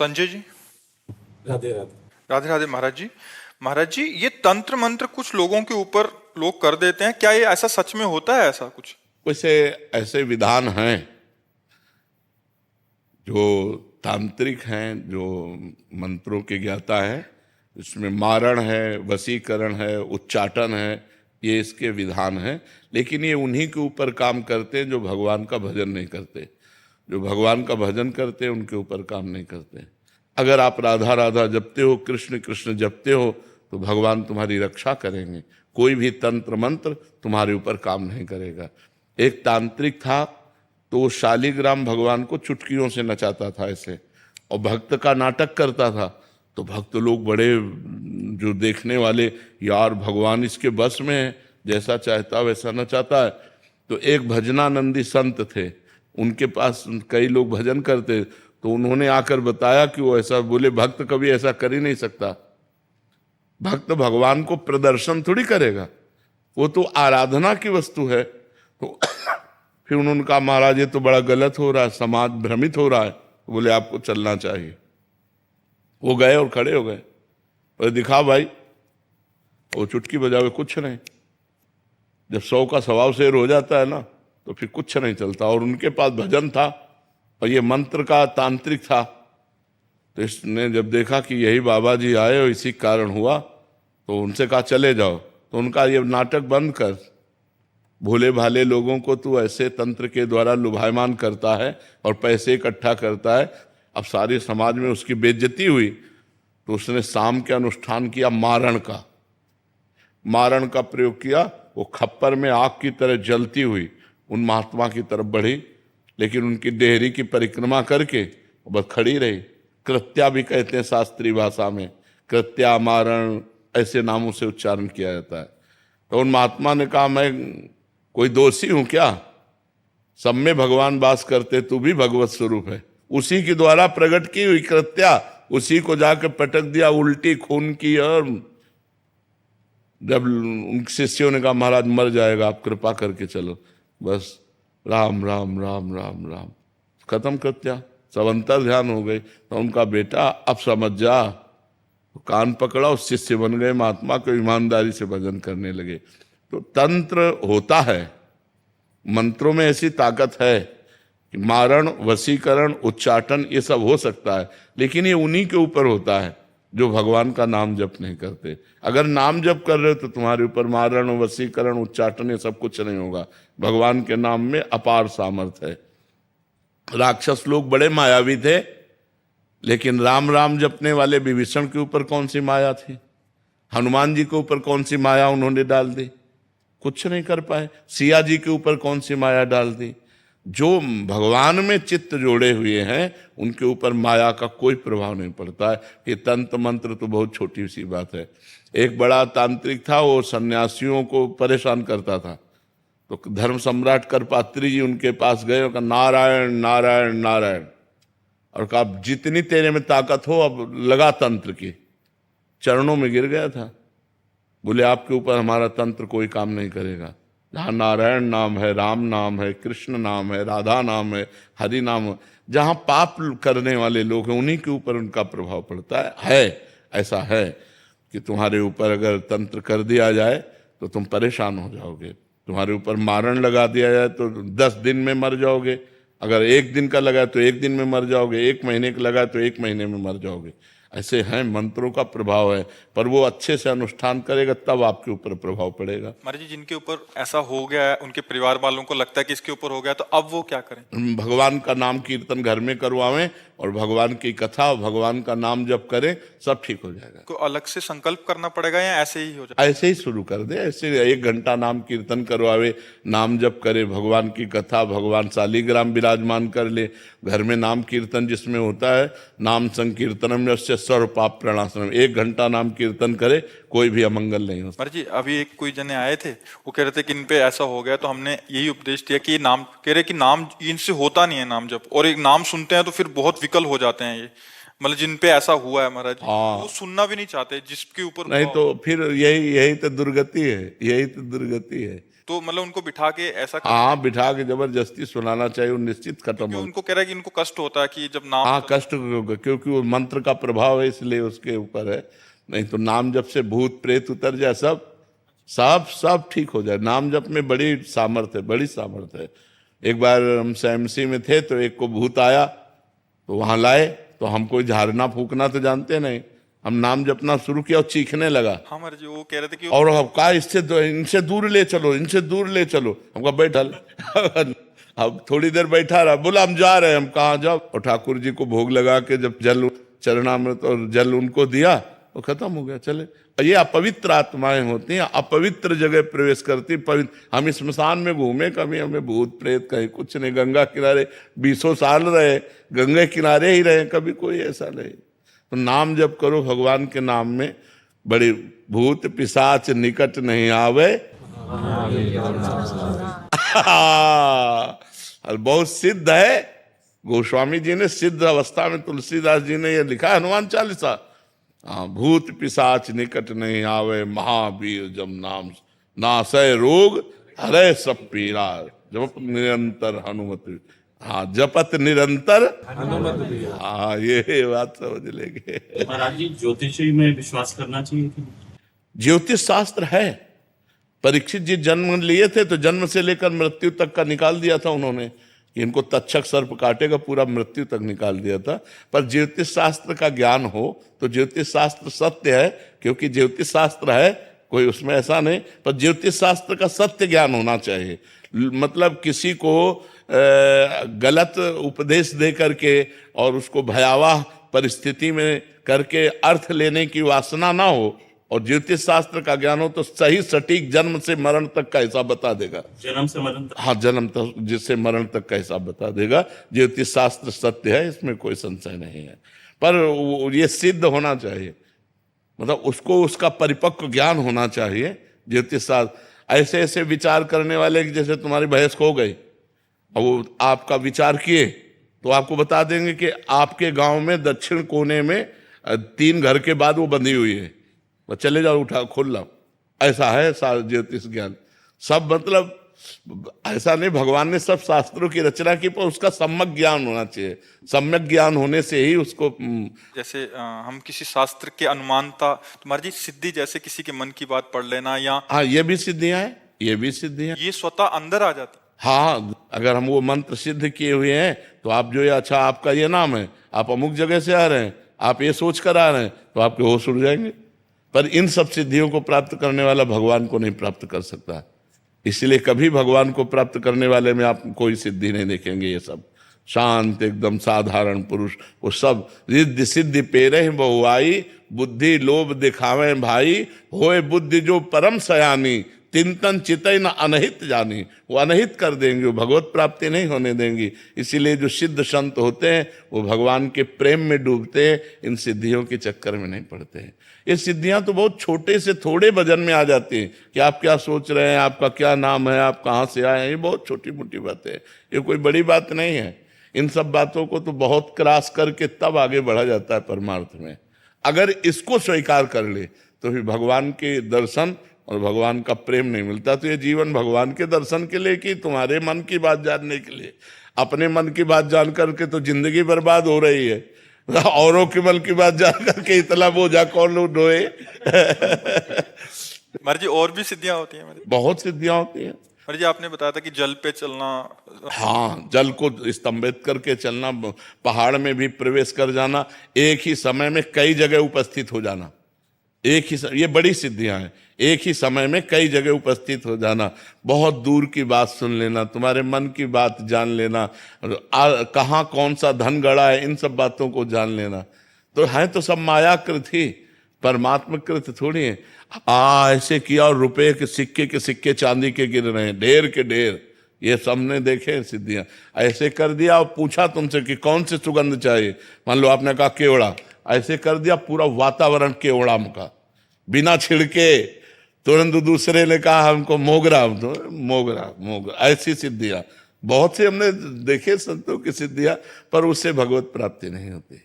संजय जी। राधे राधे। राधे राधे महाराज जी। महाराज जी, ये तंत्र मंत्र कुछ लोगों के ऊपर लोग कर देते हैं, क्या ये ऐसा सच में होता है? ऐसा कुछ कुछ ऐसे विधान हैं जो तांत्रिक हैं, जो मंत्रों के ज्ञाता हैं। इसमें मारण है, वशीकरण है, उच्चाटन है, ये इसके विधान हैं। लेकिन ये उन्हीं के ऊपर काम करते हैं जो भगवान का भजन नहीं करते। जो भगवान का भजन करते हैं उनके ऊपर काम नहीं करते। अगर आप राधा राधा जपते हो, कृष्ण कृष्ण जपते हो, तो भगवान तुम्हारी रक्षा करेंगे। कोई भी तंत्र मंत्र तुम्हारे ऊपर काम नहीं करेगा। एक तांत्रिक था, तो वो शालिग्राम भगवान को चुटकियों से नचाता था ऐसे, और भक्त का नाटक करता था। तो भक्त लोग बड़े, जो देखने वाले, यार भगवान इसके बस में है, जैसा चाहता वैसा नचाता है। तो एक भजनानंदी संत थे, उनके पास कई लोग भजन करते, तो उन्होंने आकर बताया कि वो ऐसा बोले, भक्त कभी ऐसा कर ही नहीं सकता। भक्त भगवान को प्रदर्शन थोड़ी करेगा, वो तो आराधना की वस्तु है। तो फिर उन्होंने कहा, महाराज ये तो बड़ा गलत हो रहा है, समाज भ्रमित हो रहा है। बोले आपको चलना चाहिए। वो गए और खड़े हो गए, और दिखा भाई, वो चुटकी बजावे कुछ नहीं। जब 100 का स्वभाव शेर हो जाता है ना, तो फिर कुछ नहीं चलता। और उनके पास भजन था, और ये मंत्र का तांत्रिक था। तो इसने जब देखा कि यही बाबा जी आए और इसी कारण हुआ, तो उनसे कहा चले जाओ। तो उनका ये नाटक बंद कर, भोले भाले लोगों को तू ऐसे तंत्र के द्वारा लुभायमान करता है और पैसे इकट्ठा करता है। अब सारे समाज में उसकी बेइज्जती हुई, तो उसने शाम के अनुष्ठान किया मारण का। मारण का प्रयोग किया। वो खप्पर में आग की तरह जलती हुई उन महात्मा की तरफ बढ़ी, लेकिन उनकी देहरी की परिक्रमा करके बस खड़ी रही। कृत्या भी कहते हैं शास्त्रीय भाषा में, कृत्या, मारण, ऐसे नामों से उच्चारण किया जाता है। तो उन महात्मा ने कहा, मैं कोई दोषी हूं क्या? सब में भगवान वास करते, तू भी भगवत स्वरूप है। उसी के द्वारा प्रकट की हुई कृत्या, उसी को जाकर पटक दिया उल्टी खून की। और जब उन शिष्यों ने कहा, महाराज मर जाएगा, आप कृपा करके चलो, बस राम राम राम राम राम, खत्म कृत्या। सब अंतर ध्यान हो गई। तो उनका बेटा, अब समझ जा। तो कान पकड़ा, उस शिष्य बन गए महात्मा को, ईमानदारी से भजन करने लगे। तो तंत्र होता है, मंत्रों में ऐसी ताकत है कि मारण, वशीकरण, उच्चाटन ये सब हो सकता है। लेकिन ये उन्हीं के ऊपर होता है जो भगवान का नाम जप नहीं करते। अगर नाम जप कर रहे हो तो तुम्हारे ऊपर मारण, वशीकरण, उच्चाटन ये सब कुछ नहीं होगा। भगवान के नाम में अपार सामर्थ्य है। राक्षस लोग बड़े मायावी थे, लेकिन राम राम जपने वाले विभीषण के ऊपर कौन सी माया थी? हनुमान जी के ऊपर कौन सी माया उन्होंने डाल दी? कुछ नहीं कर पाए। सिया जी के ऊपर कौन सी माया डाल दी? जो भगवान में चित्त जोड़े हुए हैं उनके ऊपर माया का कोई प्रभाव नहीं पड़ता है। ये तंत्र मंत्र तो बहुत छोटी सी बात है। एक बड़ा तांत्रिक था, वो सन्यासियों को परेशान करता था। तो धर्म सम्राट करपात्री जी उनके पास गए और कहा, नारायण नारायण नारायण, और कहा जितनी तेरे में ताकत हो अब लगा तंत्र की। चरणों में गिर गया था। बोले आपके ऊपर हमारा तंत्र कोई काम नहीं करेगा। जहाँ नारायण नाम है, राम नाम है, कृष्ण नाम है, राधा नाम है, हरि नाम है, जहाँ पाप करने वाले लोग हैं उन्हीं के ऊपर उनका प्रभाव पड़ता है। ऐसा है कि तुम्हारे ऊपर अगर तंत्र कर दिया जाए तो तुम परेशान हो जाओगे। तुम्हारे ऊपर मारण लगा दिया जाए तो 10 दिन में मर जाओगे। अगर 1 दिन का लगा तो 1 दिन में मर जाओगे, 1 महीने का लगा तो 1 महीने में मर जाओगे। ऐसे हैं, मंत्रों का प्रभाव है। पर वो अच्छे से अनुष्ठान करेगा तब आपके ऊपर प्रभाव पड़ेगा। महाराज जी, जिनके ऊपर ऐसा हो गया है, उनके परिवार वालों को लगता है कि इसके ऊपर हो गया, तो अब वो क्या करें? भगवान का नाम कीर्तन घर में करवावें और भगवान की कथा, भगवान का नाम जप करें, सब ठीक हो जाएगा। को अलग से संकल्प करना पड़ेगा या ऐसे ही हो जाए? ऐसे ही शुरू कर दे। ऐसे 1 घंटा नाम कीर्तन करवावे, नाम जप करे, भगवान की कथा, भगवान शालिग्राम विराजमान कर ले। घर में नाम कीर्तन जिसमें होता है, नाम संकीर्तनम यस्य सर्व पाप प्रणाशनम, 1 घंटा नाम कीर्तन करे, कोई भी अमंगल नहीं होता। महाराज जी, अभी एक कोई जने आए थे, वो कह रहे थे कि इन पे ऐसा हो गया, तो हमने यही उपदेश दिया कि नाम, कह रहे कि नाम इनसे होता नहीं है नाम जप, और एक नाम सुनते हैं तो फिर बहुत विकल हो जाते हैं ये। मतलब जिन पे ऐसा हुआ है महाराज जी, वो सुनना भी नहीं चाहते जिसके ऊपर नहीं तो फिर यही तो दुर्गति है, यही तो दुर्गति है। तो मतलब उनको बिठा के ऐसा हाँ, बिठा के जबरदस्ती सुनाना चाहिए, वो निश्चित खत्म क्योंकि हो। उनको कह रहा है कि इनको कष्ट होता है कि जब नाम हाँ, कष्ट होगा, क्योंकि वो मंत्र का प्रभाव है, इसलिए उसके ऊपर है। नहीं तो नाम जप से भूत प्रेत उतर जाए, सब सब सब ठीक हो जाए। नाम जप में बड़ी सामर्थ्य है, बड़ी सामर्थ्य है। एक बार हम एमसी में थे तो एक को भूत आया, तो वहां लाए, तो हम कोई झाड़ना फूकना तो जानते नहीं, हम नाम जपना शुरू किया और चीखने लगा। हाँ महाराज जी, वो कह रहे थे कि और अब कहा इनसे दूर ले चलो, इनसे दूर ले चलो। हम कहा बैठल अब थोड़ी देर बैठा रहा, बोला हम जा रहे हैं। हम कहाँ जाओ? और ठाकुर जी को भोग लगा के जब जल चरणामृत और जल उनको दिया तो खत्म हो गया, चले। और ये अपवित्र आत्माएं होती हैं, अपवित्र जगह प्रवेश करती। पवित्र हम स्मशान में घूमे, कभी हमें भूत प्रेत कहीं कुछ नहीं। गंगा किनारे 20 साल रहे, गंगे किनारे ही रहे, कभी कोई ऐसा नहीं। तो नाम जप करो भगवान के नाम में, बड़ी भूत पिशाच निकट नहीं आवे। बहुत सिद्ध है, गोस्वामी जी ने सिद्ध अवस्था में, तुलसीदास जी ने ये लिखा है, हनुमान चालीसा। हाँ, भूत पिशाच निकट नहीं आवे, महावीर जब नाम नासय रोग हरे सब पीरा, जप निरंतर हनुमत। हाँ, जपत निरंतर हनुमत। हाँ, ये बात समझ लेंगे। महाराज जी, ज्योतिषी में विश्वास करना चाहिए कि ज्योतिष शास्त्र है। परीक्षित जी जन्म लिए थे तो जन्म से लेकर मृत्यु तक का निकाल दिया था उन्होंने, कि इनको तक्षक सर्प काटेगा, पूरा मृत्यु तक निकाल दिया था। पर ज्योतिष शास्त्र का ज्ञान हो तो ज्योतिष शास्त्र सत्य है, क्योंकि ज्योतिष शास्त्र है, कोई उसमें ऐसा नहीं। पर ज्योतिष शास्त्र का सत्य ज्ञान होना चाहिए। मतलब किसी को गलत उपदेश दे करके और उसको भयावह परिस्थिति में करके अर्थ लेने की वासना ना हो, और ज्योतिष शास्त्र का ज्ञान हो तो सही सटीक जन्म से मरण तक का हिसाब बता देगा। जन्म से मरण तक? हाँ, जन्म तक जिससे मरण तक का हिसाब बता देगा। ज्योतिष शास्त्र सत्य है, इसमें कोई संशय नहीं है। पर ये सिद्ध होना चाहिए, मतलब उसको उसका परिपक्व ज्ञान होना चाहिए। ज्योतिष शास्त्र ऐसे ऐसे विचार करने वाले, जैसे तुम्हारी भैंस खो गई और वो आपका विचार किए तो आपको बता देंगे कि आपके गांव में दक्षिण कोने में 3 घर के बाद वो बंधी हुई है, तो चले जाओ, उठा खोल लो। ऐसा है ज्योतिष ज्ञान। सब मतलब ऐसा नहीं, भगवान ने सब शास्त्रों की रचना की, पर उसका सम्यक ज्ञान होना चाहिए। सम्यक ज्ञान होने से ही उसको जैसे हम किसी शास्त्र के अनुमानता, तुम्हारी जी सिद्धि, जैसे किसी के मन की बात पढ़ लेना, या हाँ, ये भी सिद्धियां हैं, ये भी सिद्धियां। ये स्वतः अंदर आ जाती। हाँ, अगर हम वो मंत्र सिद्ध किए हुए हैं तो आप जो ये, अच्छा आपका ये नाम है, आप अमुक जगह से आ रहे हैं, आप ये सोच कर आ रहे हैं, तो आपके होश उड़ जाएंगे। पर इन सब सिद्धियों को प्राप्त करने वाला भगवान को नहीं प्राप्त कर सकता। इसलिए कभी भगवान को प्राप्त करने वाले में आप कोई सिद्धि नहीं देखेंगे। ये सब शांत एकदम साधारण पुरुष, वो सब रिद्धि सिद्धि पेरे बहुआई, बुद्धि लोभ दिखावे भाई, होए बुद्धि जो परम सयानी, तिंतन चितई न अनहित जानी। वो अनहित कर देंगे, वो भगवत प्राप्ति नहीं होने देंगी। इसीलिए जो सिद्ध संत होते हैं वो भगवान के प्रेम में डूबते हैं, इन सिद्धियों के चक्कर में नहीं पड़ते हैं। ये सिद्धियां तो बहुत छोटे से थोड़े वजन में आ जाती हैं कि आप क्या सोच रहे हैं, आपका क्या नाम है, आप कहाँ से आए हैं, ये बहुत छोटी मोटी बातें हैं, ये कोई बड़ी बात नहीं है। इन सब बातों को तो बहुत क्रॉस करके तब आगे बढ़ा जाता है परमार्थ में। अगर इसको स्वीकार कर ले तो फिर भगवान के दर्शन और भगवान का प्रेम नहीं मिलता। तो ये जीवन भगवान के दर्शन के लिए कि तुम्हारे मन की बात जानने के लिए? अपने मन की बात जान करके तो जिंदगी बर्बाद हो रही है, औरों के मन की बात जान करके इतना बोझा कौन लोग ढोए। महाराज जी, और भी सिद्धियां होती हैं? बहुत सिद्धियां होती हैं। महाराज जी, आपने बताया था कि जल पे चलना। हाँ, जल को स्तंभित करके चलना, पहाड़ में भी प्रवेश कर जाना, एक ही समय में कई जगह उपस्थित हो जाना, एक ही ये बड़ी सिद्धियां हैं। एक ही समय में कई जगह उपस्थित हो जाना, बहुत दूर की बात सुन लेना, तुम्हारे मन की बात जान लेना, कहाँ कौन सा धन गड़ा है, इन सब बातों को जान लेना। तो है तो सब मायाकृत ही, परमात्मा कृत थोड़ी है। ऐसे किया और रुपए के सिक्के चांदी के गिर रहे हैं, ढेर के ढेर, ये सबने देखे सिद्धियां। ऐसे कर दिया और पूछा तुमसे कि कौन से सुगंध चाहिए, मान लो आपने कहा केवड़ा, ऐसे कर दिया पूरा वातावरण केवड़ा का, बिना छिड़के। तुरंत दूसरे ने कहा हमको मोगरा, तो मोगरा। ऐसी सिद्धियां बहुत से हमने देखे संतों की सिद्धियां, पर उससे भगवत प्राप्ति नहीं होती।